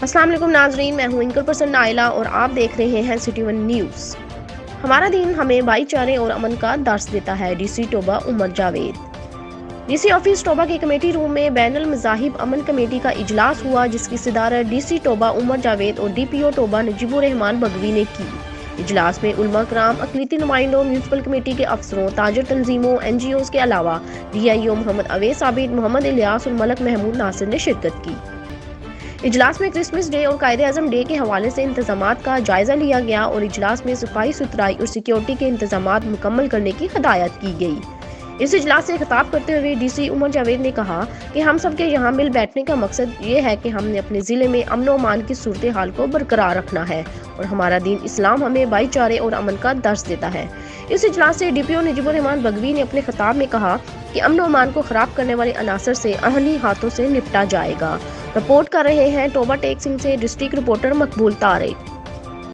अस्सलाम वालेकुम नाजरीन, मैं हूं एंकर पर्सन नाइला और आप देख रहे हैं सिटी वन न्यूज़। हमारा दिन हमें भाईचारे और अमन का दर्स देता है। DC Toba Umar Javed. DC office Toba के कमेटी रूम में बैनुल मज़ाहिब अमन कमेटी का इजलास हुआ, जिसकी सदारत डीसी टोबा उमर जावेद और डीपीओ टोबा नजीबुर रहमान बगवी ने की। इजलास में उलमा कराम, अक़लीती नुमाइंदों, म्यूनसिपल कमेटी के अफसरों, ताजर तंजीमों, NGOs के अलावा DIO मोहम्मद अवैस आबिद, मोहम्मद इलियास और मलक महमूद नासिर ने शिरकत की। इजलास में क्रिसमस डे और कायदे-आज़म डे के हवाले से इंतजामात का जायजा लिया गया और इजलास में सफाई सुथराई और सिक्योरिटी के इंतजामात मुकम्मल करने की हिदायत की गई। इस इजलास से खिताब करते हुए डीसी उमर जावेद ने कहा कि हम सब के यहाँ मिल बैठने का मकसद ये है कि हमने अपने ज़िले में अमन और अमान की सूरत हाल को बरकरार रखना है और हमारा दीन इस्लाम हमें भाईचारे और अमन का दर्स देता है। इस इजलास से DPO नजीबुर रहमान बगवी ने अपने खिताब में कहा कि अमन और अमान को खराब करने वाले अनासर से अहली हाथों से निपटा जाएगा। रिपोर्ट कर रहे हैं टोबा टेक सिंह से डिस्ट्रिक्ट रिपोर्टर मकबूल तारिक।